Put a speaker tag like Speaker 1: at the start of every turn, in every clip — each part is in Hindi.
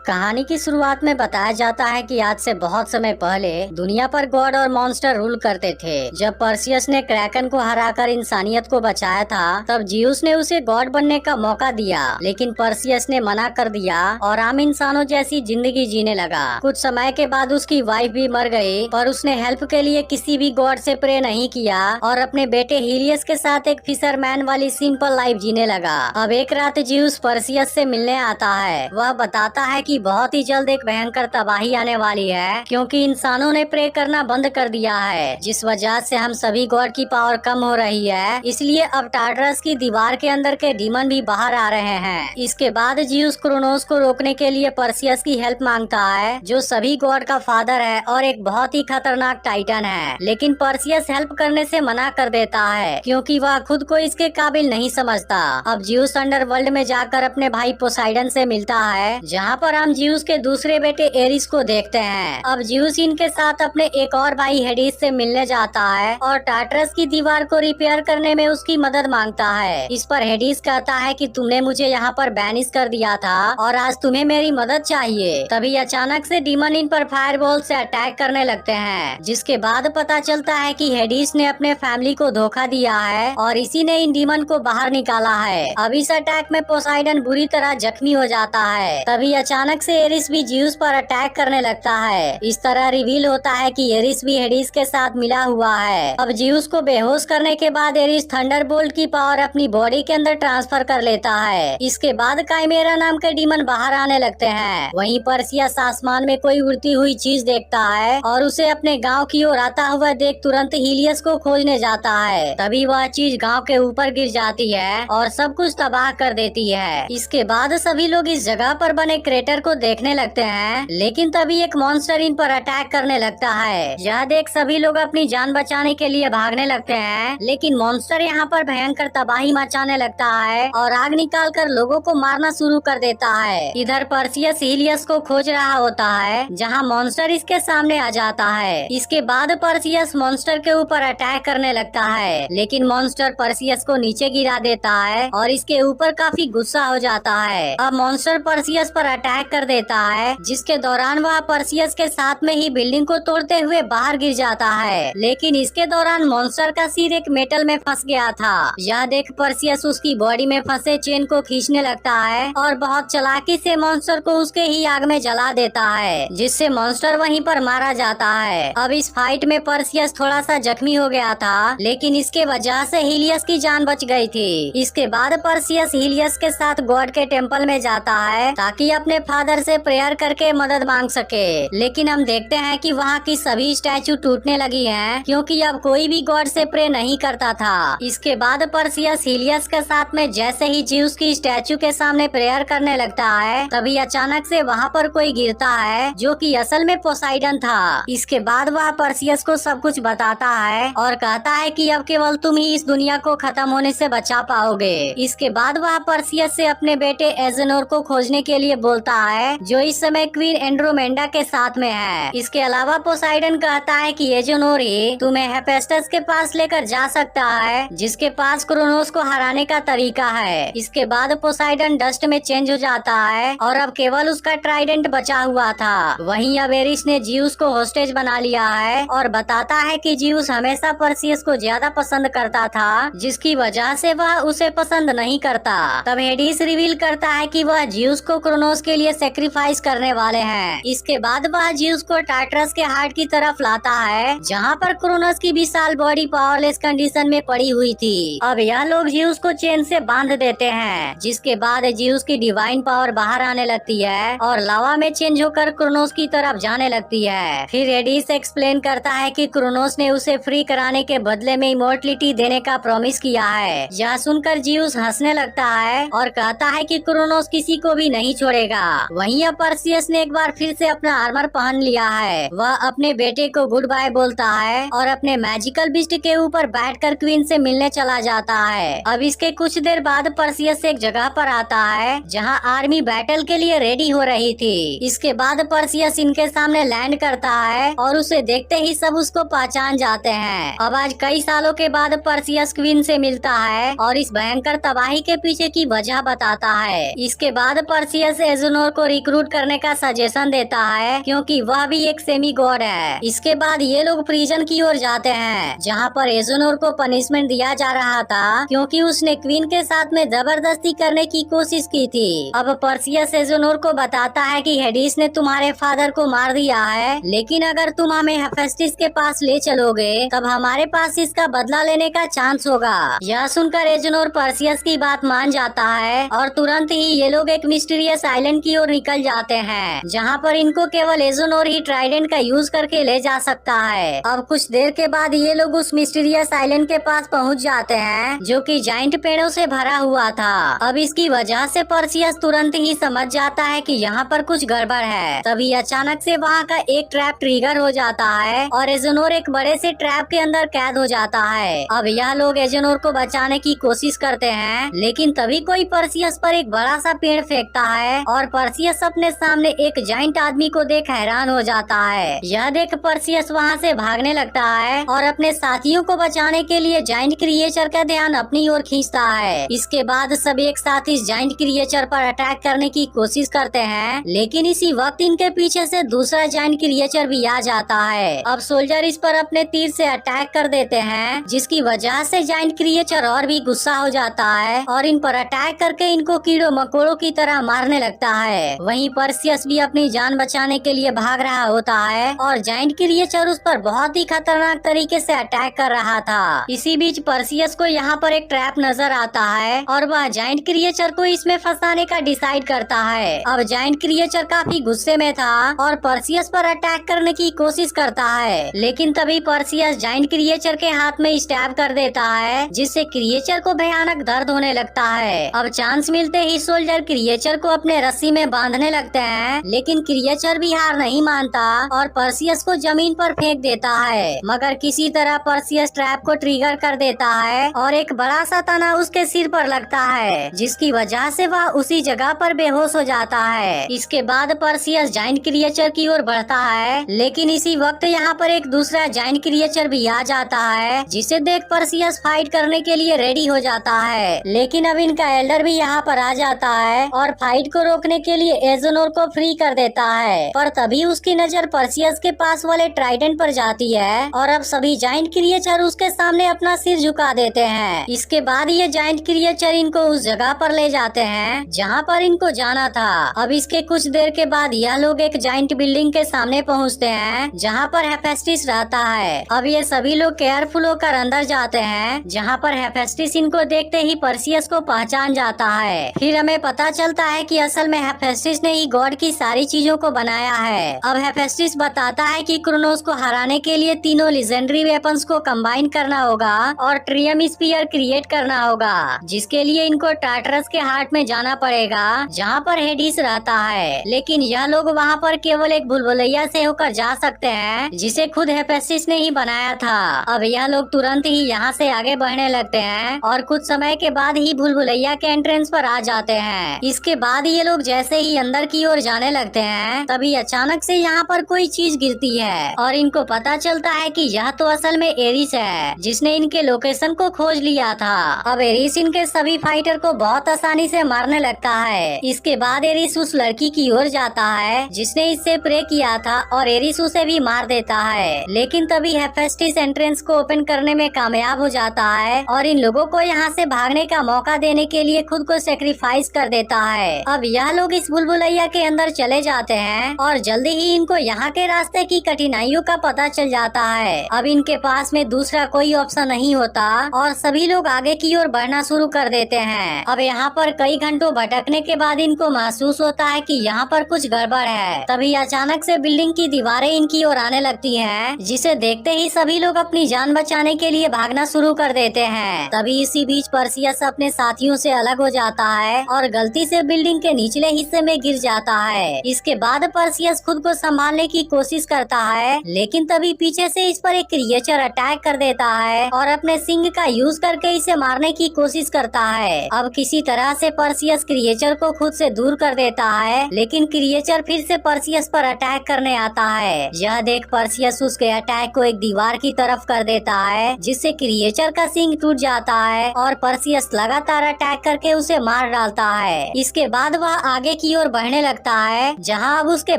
Speaker 1: कहानी की शुरुआत में बताया जाता है कि आज से बहुत समय पहले दुनिया पर गॉड और मॉन्स्टर रूल करते थे। जब पर्सियस ने क्रैकन को हराकर इंसानियत को बचाया था, तब जियूस ने उसे गॉड बनने का मौका दिया, लेकिन पर्सियस ने मना कर दिया और आम इंसानों जैसी जिंदगी जीने लगा। कुछ समय के बाद उसकी वाइफ भी मर गई, पर उसने हेल्प के लिए किसी भी गॉड से प्रे नहीं किया और अपने बेटे हीलियस के साथ एक फिशरमैन वाली सिंपल लाइफ जीने लगा। अब एक रात जियूस पर्सियस से मिलने आता है। वह बताता है कि बहुत ही जल्द एक भयंकर तबाही आने वाली है, क्योंकि इंसानों ने प्रे करना बंद कर दिया है, जिस वजह से हम सभी गॉड की पावर कम हो रही है। इसलिए अब टार्टरस की दीवार के अंदर के डीमन भी बाहर आ रहे हैं। इसके बाद जियूस क्रोनोस को रोकने के लिए पर्सियस की हेल्प मांगता है, जो सभी गॉड का फादर है और एक बहुत ही खतरनाक टाइटन है। लेकिन पर्सियस हेल्प करने से मना कर देता है, क्योंकि वह खुद को इसके काबिल नहीं समझता। अब जियूस अंडरवर्ल्ड में जाकर अपने भाई पोसाइडन से मिलता है, जहाँ पर हम जियूस के दूसरे बेटे एरिस को देखते हैं। अब जियूस इनके साथ अपने एक और भाई हेडिस से मिलने जाता है और टार्टरस की दीवार को रिपेयर करने में उसकी मदद मांगता है। इस पर हेडिस कहता है कि तुमने मुझे यहाँ पर बैनिश कर दिया था और आज तुम्हें मेरी मदद चाहिए। तभी अचानक से डीमन इन पर फायरबॉल से अटैक करने लगते हैं, जिसके बाद पता चलता है कि हेडिस ने अपने फैमिली को धोखा दिया है और इसी ने इन डीमन को बाहर निकाला है। अब इस अटैक में पोसाइडन बुरी तरह जख्मी हो जाता है। तभी अचानक से एरिस भी जियूस पर अटैक करने लगता है। इस तरह रिवील होता है कि एरिस भी हेडिस के साथ मिला हुआ है। अब जियूस को बेहोश करने के बाद एरिस थंडरबोल्ट की पावर अपनी बॉडी के अंदर ट्रांसफर कर लेता है। इसके बाद काइमेरा नाम के डीमन बाहर आने लगते हैं। वहीं पर्सियस आसमान में कोई उड़ती हुई चीज देखता है और उसे अपने गाँव की ओर आता हुआ देख तुरंत हीलियस को खोजने जाता है। तभी वह चीज गाँव के ऊपर गिर जाती है और सब कुछ तबाह कर देती है। इसके बाद सभी लोग इस जगह पर बने क्रेटर को देखने लगते हैं, लेकिन तभी एक मॉन्स्टर इन पर अटैक करने लगता है। यह देख सभी लोग अपनी जान बचाने के लिए भागने लगते हैं, लेकिन मॉन्स्टर यहाँ पर भयंकर तबाही मचाने लगता है और आग निकालकर लोगों को मारना शुरू कर देता है। इधर पर्सियस हीलियस को खोज रहा होता है, जहाँ मॉन्स्टर इसके सामने आ जाता है। इसके बाद पर्सियस मॉन्स्टर के ऊपर अटैक करने लगता है, लेकिन मॉन्स्टर पर्सियस को नीचे गिरा देता है और इसके ऊपर काफी गुस्सा हो जाता है। अब मॉन्स्टर पर्सियस पर अटैक कर देता है, जिसके दौरान वह पर्सियस के साथ में ही बिल्डिंग को तोड़ते हुए बाहर गिर जाता है। लेकिन इसके दौरान मॉन्स्टर का सिर एक मेटल में फंस गया था। यह देख पर्सियस उसकी बॉडी में फंसे चेन को खींचने लगता है और बहुत चालाकी से मॉन्स्टर को उसके ही आग में जला देता है, जिससे मॉन्स्टर वहीं पर मारा जाता है। अब इस फाइट में पर्सियस थोड़ा सा जख्मी हो गया था, लेकिन इसके वजह से हीलियस की जान बच गई थी। इसके बाद पर्सियस हीलियस के साथ गॉड के टेम्पल में जाता है, ताकि अपने फादर से प्रेयर करके मदद मांग सके। लेकिन हम देखते हैं कि वहाँ की सभी स्टैचू टूटने लगी हैं, क्योंकि अब कोई भी गॉड से प्रे नहीं करता था। इसके बाद पर्सियस हीलियस के साथ में जैसे ही जियूस की स्टैचू के सामने प्रेयर करने लगता है, तभी अचानक से वहाँ पर कोई गिरता है, जो कि असल में पोसाइडन था। इसके बाद वह पर्सियस को सब कुछ बताता है और कहता है कि अब केवल तुम ही इस दुनिया को खत्म होने से बचा पाओगे। इसके बाद वह पर्सियस से अपने बेटे एजेनोर को खोजने के लिए बोलता है, जो इस समय क्वीन एंड्रोमेंडा के साथ में है। इसके अलावा पोसाइडन कहता है कि एजेनोर ही तुम्हें हेफेस्टस के पास लेकर जा सकता है, जिसके पास क्रोनोस को हराने का तरीका है। इसके बाद पोसाइडन डस्ट में चेंज हो जाता है और अब केवल उसका ट्राइडेंट बचा हुआ था। वहीं अब एरिस ने जियूस को होस्टेज बना लिया है और बताता है कि जियूस हमेशा पर्सियस को ज्यादा पसंद करता था, जिसकी वजह से वह उसे पसंद नहीं करता। तब हेडिस रिवील करता है कि वह जियूस को क्रोनोस के लिए सेक्रीफाइस करने वाले हैं। इसके बाद वह जियूस को टार्टरस के हार्ट की तरफ लाता है, जहाँ पर क्रोनोस की विशाल बॉडी पावरलेस कंडीशन में पड़ी हुई थी। अब यह लोग जियूस को चेन से बांध देते हैं, जिसके बाद जियूस की डिवाइन पावर बाहर आने लगती है और लावा में चेंज होकर क्रोनोस की तरफ जाने लगती है। फिर हेडिस एक्सप्लेन करता है कि क्रोनोस ने उसे फ्री कराने के बदले में इमोर्टलिटी देने का प्रॉमिस किया है। यह सुनकर जियूस हंसने लगता है और कहता है कि क्रोनोस किसी को भी नहीं छोड़ेगा। वहीं अब पर्सियस ने एक बार फिर से अपना आर्मर पहन लिया है। वह अपने बेटे को गुड बाय बोलता है और अपने मैजिकल बिस्ट के ऊपर बैठकर क्वीन से मिलने चला जाता है। अब इसके कुछ देर बाद पर्सियस एक जगह पर आता है, जहां आर्मी बैटल के लिए रेडी हो रही थी। इसके बाद पर्सियस इनके सामने लैंड करता है और उसे देखते ही सब उसको पहचान जाते हैं। अब आज कई सालों के बाद पर्सियस क्वीन से मिलता है और इस भयंकर तबाही के पीछे की वजह बताता है। इसके बाद पर्सियस एजेनोर को रिक्रूट करने का सजेशन देता है क्योंकि वह भी एक सेमी गॉड है। इसके बाद ये लोग प्रिजन की ओर जाते हैं जहाँ पर एजोनोर को पनिशमेंट दिया जा रहा था क्योंकि उसने क्वीन के साथ में जबरदस्ती करने की कोशिश की थी। अब पर्सियस एजोनोर को बताता है कि हेडिस ने तुम्हारे फादर को मार दिया है, लेकिन अगर तुम हमें हेफेस्टिस के पास ले चलोगे तब हमारे पास इसका बदला लेने का चांस होगा। यह सुनकर एजोनोर पर्सियस की बात मान जाता है और तुरंत ही ये लोग एक मिस्टीरियस आइलैंड की ओर निकल जाते हैं जहाँ पर इनको केवल एजोनोर ही ट्राइडेंट का यूज करके ले जा सकता है। अब कुछ देर के बाद ये लोग उस मिस्टीरियस आइलैंड के पास पहुँच जाते हैं जो कि जाइंट पेड़ों से भरा हुआ था। अब इसकी वजह से पर्सियस तुरंत ही समझ जाता है कि यहाँ पर कुछ गड़बड़ है। तभी अचानक से वहाँ का एक ट्रैप ट्रिगर हो जाता है और एजोनोर एक बड़े से ट्रैप के अंदर कैद हो जाता है। अब यह लोग एजोनोर को बचाने की कोशिश करते हैं, लेकिन तभी कोई पर्सियस पर एक बड़ा सा पेड़ फेंकता है और पर्सियस अपने सामने एक जाइंट आदमी को देख हैरान हो जाता है। यह देख पर्सियस वहाँ से भागने लगता है और अपने साथियों को बचाने के लिए जाइंट क्रिएचर का ध्यान अपनी ओर खींचता है। इसके बाद सब एक साथ इस जाइंट क्रिएचर पर अटैक करने की कोशिश करते हैं, लेकिन इसी वक्त इनके पीछे से दूसरा जाइंट क्रिएचर भी आ जाता है। अब सोल्जर इस पर अपने तीर से अटैक कर देते हैं, जिसकी वजह से जाइंट क्रिएचर और भी गुस्सा हो जाता है और इन पर अटैक करके इनको कीड़ों मकोड़ों की तरह मारने लगता है। वहीं पर्सियस भी अपनी जान बचाने के लिए भाग रहा होता है और जाइंट क्रिएचर उस पर बहुत ही खतरनाक तरीके से अटैक कर रहा था। इसी बीच पर्सियस को यहाँ पर एक ट्रैप नजर आता है और वह जाइंट क्रिएचर को इसमें फंसाने का डिसाइड करता है। अब जाइंट क्रिएचर काफी गुस्से में था और पर्सियस पर अटैक करने की कोशिश करता है, लेकिन तभी पर्सियस जाइंट क्रिएचर के हाथ में स्टैब कर देता है, जिससे क्रिएचर को भयानक दर्द होने लगता है। अब चांस मिलते ही सोल्जर क्रिएचर को अपने रस्सी में बांधने लगते हैं, लेकिन क्रिएचर भी हार नहीं मानता और पर्सियस को जमीन पर फेंक देता है, मगर किसी तरह पर्सियस ट्रैप को ट्रिगर कर देता है और एक बड़ा सा तना उसके सिर पर लगता है, जिसकी वजह से वह उसी जगह पर बेहोश हो जाता है। इसके बाद पर्सियस जाइंट क्रिएचर की ओर बढ़ता है, लेकिन इसी वक्त यहाँ पर एक दूसरा जाइंट क्रिएचर भी आ जाता है, जिसे देख पर्सियस फाइट करने के लिए रेडी हो जाता है। लेकिन अब इनका एल्डर भी यहाँ पर आ जाता है और फाइट को रोकने के लिए एजोनोर को फ्री कर देता है, पर तभी उसकी नजर पर्सियस के पास वाले ट्राइडेंट पर जाती है और अब सभी जाइंट क्रिएचर उसके सामने अपना सिर झुका देते हैं। इसके बाद ये जाइंट क्रिएचर इनको उस जगह पर ले जाते हैं जहाँ पर इनको जाना था। अब इसके कुछ देर के बाद यह लोग एक जाइंट बिल्डिंग के सामने पहुँचते हैं जहाँ पर हेफेस्टिस रहता है। अब ये सभी लोग केयरफुल होकर अंदर जाते हैं, जहाँ पर हेफेस्टिस इनको देखते ही पर्सियस को पहचान जाता है। फिर हमें पता चलता है कि असल में हेफेस्टिस ने ही गॉड की सारी चीजों को बनाया है। अब हेफेस्टिस बताता है कि क्रोनोस को हराने के लिए तीनों लेजेंडरी वेपन्स को कंबाइन करना होगा और ट्रियम स्पीयर क्रिएट करना होगा, जिसके लिए इनको टार्टरस के हार्ट में जाना पड़ेगा जहाँ पर हेडिस रहता है। लेकिन यह लोग वहाँ पर केवल एक भूलभुलैया से होकर जा सकते हैं, जिसे खुद हेफेस्टिस ने ही बनाया था। अब यह लोग तुरंत ही यहाँ से आगे बढ़ने लगते हैं और कुछ समय के बाद ही भूलभुलैया के एंट्रेंस पर आ जाते हैं। इसके बाद ये लोग जैसे ही अंदर की ओर जाने लगते हैं, तभी अचानक से यहाँ पर कोई चीज गिरती है और इनको पता चलता है कि यह तो असल में एरिस है, जिसने इनके लोकेशन को खोज लिया था। अब एरिस इनके सभी फाइटर को बहुत आसानी से मारने लगता है। इसके बाद एरिस उस लड़की की ओर जाता है जिसने इससे प्रे किया था और एरिस उसे भी मार देता है, लेकिन तभी हेफेस्टिस एंट्रेंस को ओपन करने में कामयाब हो जाता है और इन लोगों को यहाँ से भागने का मौका देने के लिए खुद को सेक्रीफाइस कर देता है। अब यह लोग इस भूलभुलैया के अंदर चले जाते हैं और जल्दी ही इनको यहाँ के रास्ते की कठिनाइयों का पता चल जाता है। अब इनके पास में दूसरा कोई ऑप्शन नहीं होता और सभी लोग आगे की ओर बढ़ना शुरू कर देते हैं। अब यहाँ पर कई घंटों भटकने के बाद इनको महसूस होता है कि यहाँ पर कुछ गड़बड़ है। तभी अचानक से बिल्डिंग की दीवारें इनकी ओर आने लगती हैं, जिसे देखते ही सभी लोग अपनी जान बचाने के लिए भागना शुरू कर देते हैं। तभी इसी बीच पर्सियस अपने साथियों से अलग हो जाता है और गलती से बिल्डिंग के निचले हिस्से में गिर जाता है। इसके बाद पर्सियस खुद को संभालने की कोशिश करता है, लेकिन तभी पीछे से इस पर एक क्रिएचर अटैक कर देता है और अपने सिंग का यूज करके इसे मारने की कोशिश करता है। अब किसी तरह से पर्सियस क्रिएचर को खुद से दूर कर देता है, लेकिन क्रिएचर फिर से पर्सियस पर अटैक करने आता है। यह देख पर्सियस उसके अटैक को एक दीवार की तरफ कर देता है, जिससे क्रिएचर का सिंग टूट जाता है और पर्सियस लगातार अटैक करके उसे मार डालता है। इसके बाद वह आगे की ओर बढ़ने लगता है, जहाँ अब उसके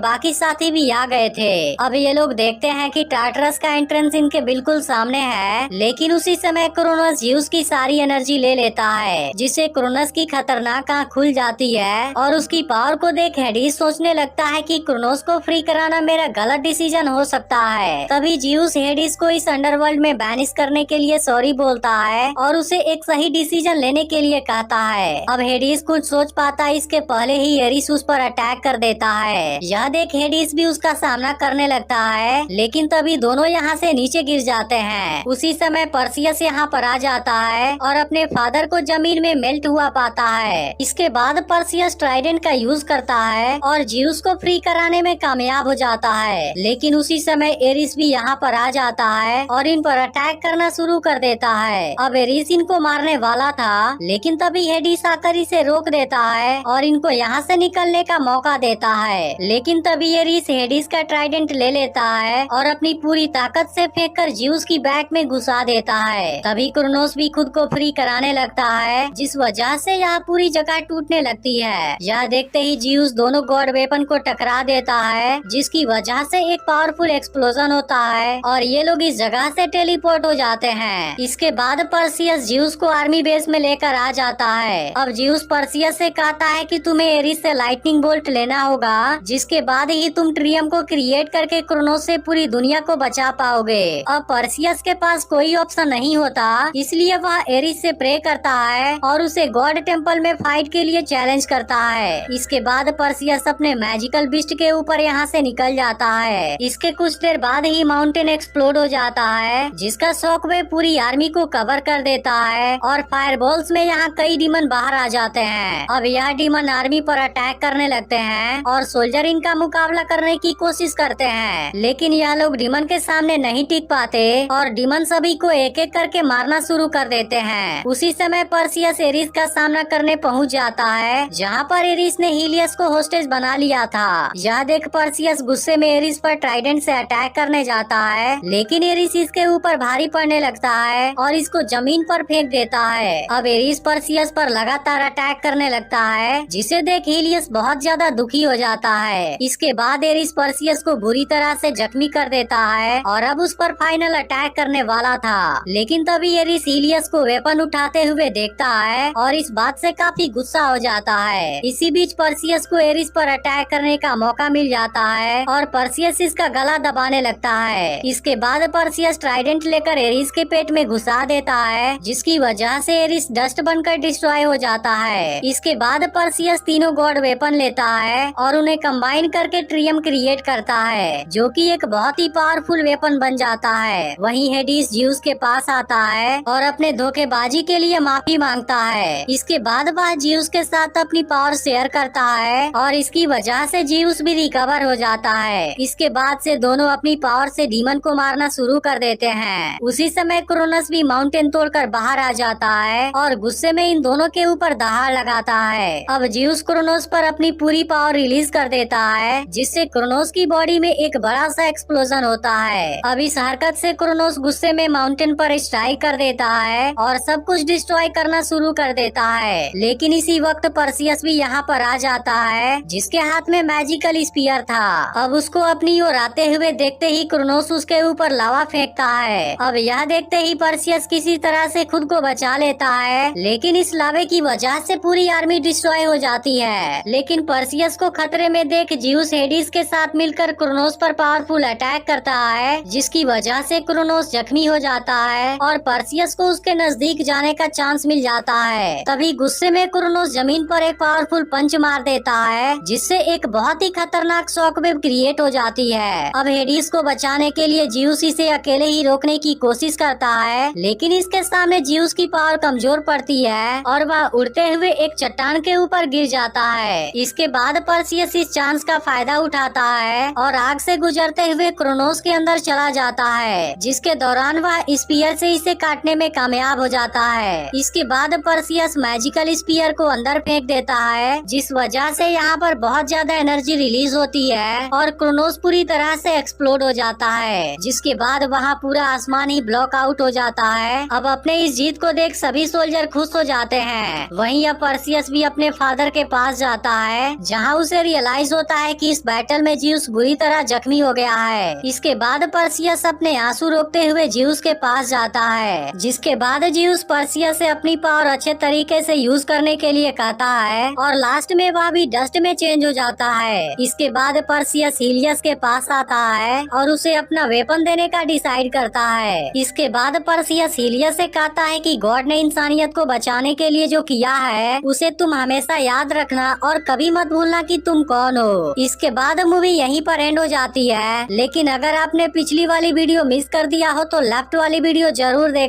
Speaker 1: बाकी साथी भी आ गए थे। अब ये लोग देखते हैं कि टार्टरस का एंट्रेंस इनके बिल्कुल सामने है, लेकिन उसी समय क्रोनस ज़्यूस की सारी एनर्जी ले लेता है, जिससे क्रोनस की खतरनाक आँख खुल जाती है और उसकी पावर को देख हेडिस सोचने लगता है कि क्रोनोस को फ्री कराना मेरा गलत डिसीजन हो सकता है। तभी ज़्यूस हेडिस को इस अंडरवर्ल्ड में बैनिश करने के लिए सॉरी बोलता है और उसे एक सही डिसीजन लेने के लिए कहता है। अब हेडिस कुछ सोच पाता है इसके पहले ही एरिस उस पर अटैक कर देता है। यह देख हेडिस भी उसका सामना करने लगता है, लेकिन तभी दोनों यहाँ से नीचे गिर जाते हैं। उसी समय पर्सियस यहाँ पर आ जाता है और अपने फादर को जमीन में मेल्ट हुआ पाता है। इसके बाद पर्सियस ट्राइडेंट का यूज करता है और ज़्यूस को फ्री कराने में कामयाब हो जाता है, लेकिन उसी समय एरिस भी यहाँ पर आ जाता है और इन पर अटैक करना शुरू कर देता है। अब एरिस इनको मारने वाला था, लेकिन तभी हेडिस आकर इसे रोक देता है और इनको यहाँ से निकलने का मौका देता है। लेकिन तभी एरिस हेडिस का ट्राइडेंट ले लेता है और अपनी पूरी ताकत से फेंककर ज़्यूस की बैक में घुसा देता है। तभी क्रोनोस भी खुद को फ्री कराने लगता है, जिस वजह से यहाँ पूरी जगह टूटने लगती है। यह देखते ही ज़्यूस दोनों गॉड वेपन को टकरा देता है, जिसकी वजह से एक पावरफुल एक्सप्लोजन होता है और ये लोग इस जगह से टेलीपोर्ट हो जाते हैं। इसके बाद पर्सियस ज़्यूस को आर्मी बेस में लेकर आ जाता है। अब ज़्यूस पर्सियस से कहता है कि तुम्हें एरिस से लाइटनिंग बोल्ट लेना होगा, जिसके बाद ही तुम ट्रियम को क्रिएट करके क्रोनोस से पूरी दुनिया को बचा पाओगे। अब पर्सियस के पास कोई ऑप्शन नहीं होता, इसलिए वह एरिस से प्रे करता है और उसे गॉड टेम्पल में फाइट के लिए चैलेंज करता है। इसके बाद पर्सियस अपने मैजिकल बिस्ट के ऊपर यहाँ से निकल जाता है। इसके कुछ देर बाद ही माउंटेन एक्सप्लोड हो जाता है, जिसका शॉकवेव पूरी आर्मी को कवर कर देता है और फायरबॉल्स में यहाँ कई डीमन बाहर आ जाते हैं। अब यह डीमन आर्मी पर अटैक करने लगते हैं और सोल्जर इनका मुकाबला करने की कोशिश करते हैं, लेकिन यह लोग डीमन के सामने नहीं टिक पाते और डीमन सभी को एक एक करके मारना शुरू कर देते हैं। उसी समय पर्सियस एरिस का सामना करने पहुंच जाता है, जहां पर एरिस ने हीलियस को होस्टेज बना लिया था। यह देख पर्सियस गुस्से में एरिस पर ट्राइडेंट से अटैक करने जाता है, लेकिन एरिस इसके ऊपर भारी पड़ने लगता है और इसको जमीन पर फेंक देता है। अब एरिस पर्सियस पर लगातार अटैक करने लगता है, जिसे देख हीलियस बहुत ज्यादा दुखी हो जाता है। इसके बाद एरिस पर्सियस को बुरी तरह से जख्मी कर देता है और अब उस पर फाइनल अटैक करने वाला था, लेकिन तभी एरिस हीलियस को वेपन उठाते हुए देखता है और इस बात से काफी गुस्सा हो जाता है। इसी बीच पर्सियस को एरिस पर अटैक करने का मौका मिल जाता है और पर्सियस इसका गला दबाने लगता है। इसके बाद पर्सियस ट्राइडेंट लेकर एरिस के पेट में घुसा देता है, जिसकी वजह से एरिस डस्ट बनकर डिस्ट्रॉय हो जाता है। इसके बाद पर्सियस तीनों गॉड वेपन लेता है और उन्हें कंबाइन करके ट्रियम क्रिएट करता है, जो कि एक बहुत ही पावरफुल वेपन बन जाता है। वहीं हेडिस ज़्यूस के पास आता है और अपने धोखेबाजी के लिए माफी मांगता है। इसके बाद वह ज़्यूस के साथ अपनी पावर शेयर करता है और इसकी वजह से ज़्यूस भी रिकवर हो जाता है। इसके बाद से दोनों अपनी पावर से डीमन को मारना शुरू कर देते हैं। उसी समय क्रोनस भी माउंटेन तोड़कर बाहर आ जाता है और गुस्से में इन दोनों के ऊपर दहाड़ लगाता है। अब ज़्यूस क्रोनोस पर अपनी पूरी पावर रिलीज कर देता है, जिससे क्रोनोस की बॉडी में एक बड़ा सा एक्सप्लोजन होता है। अब इस हरकत से क्रोनोस गुस्से में माउंटेन पर स्ट्राइक कर देता है और सब कुछ डिस्ट्रॉय करना शुरू कर देता है। लेकिन इसी वक्त पर्सियस भी यहाँ पर आ जाता है, जिसके हाथ में मैजिकल स्पीयर था। अब उसको अपनी ओर आते हुए देखते ही क्रोनोस उसके ऊपर लावा फेंकता है। अब यह देखते ही पर्सियस किसी तरह से खुद को बचा लेता है, लेकिन इस लावे की वजह से पूरी आर्मी डिस्ट्रॉय हो जाती है। लेकिन पर्सियस को खतरे में देख ज़्यूस हेडिस के साथ मिलकर क्रोनोस पर पावरफुल अटैक करता है, जिसकी वजह से क्रोनोस जख्मी हो जाता है और पर्सियस को उसके नजदीक जाने का चांस मिल जाता है। तभी गुस्से में क्रोनोस जमीन पर एक पावरफुल पंच मार देता है, जिससे एक बहुत ही खतरनाक शॉकवेव क्रिएट हो जाती है। अब हेडिस को बचाने के लिए ज़्यूस इसे अकेले ही रोकने की कोशिश करता है, लेकिन इसके सामने ज़्यूस की पावर कमजोर पड़ती है और वह उड़ते हुए एक चट्टान के ऊपर गिर जाता है। इसके बाद पर्सियस इस चांस का फायदा उठाता है और आग से गुजरते हुए क्रोनोस के अंदर चला जाता है, जिसके दौरान वह स्पीयर से इसे काटने में कामयाब हो जाता है। इसके बाद पर्सियस मैजिकल स्पीयर को अंदर फेंक देता है, जिस वजह से यहाँ पर बहुत ज्यादा एनर्जी रिलीज होती है और क्रोनोस पूरी तरह से एक्सप्लोड हो जाता है, जिसके बाद वहाँ पूरा आसमान ही ब्लॉक आउट हो जाता है। अब अपने इस जीत को देख सभी सोल्जर खुश हो जाते हैं। वहीं अब पर्सियस भी अपने फादर के पास जाता है, जहाँ उसे रियलाइज होता है कि इस बैटल में जियूस बुरी तरह जख्मी हो गया है। इसके बाद पर्सियस अपने आंसू रोकते हुए जियूस के पास जाता है, जिसके बाद जियूस पर्सियस से अपनी पावर अच्छे तरीके से यूज करने के लिए कहता है और लास्ट में वह भी डस्ट में चेंज हो जाता है। इसके बाद पर्सियस हीलियस के पास आता है और उसे अपना वेपन देने का डिसाइड करता है। इसके बाद पर्सियस हीलियस से कहता है कि गॉड ने इंसानियत को बचाने के लिए जो किया है उसे तुम हमेशा याद रखना और कभी मत भूलना कि तुम कौन हो। इसके बाद मूवी यहीं पर एंड हो जाती है। लेकिन अगर आपने पिछली वाली वीडियो मिस कर दिया हो तो लेफ्ट वाली वीडियो जरूर देख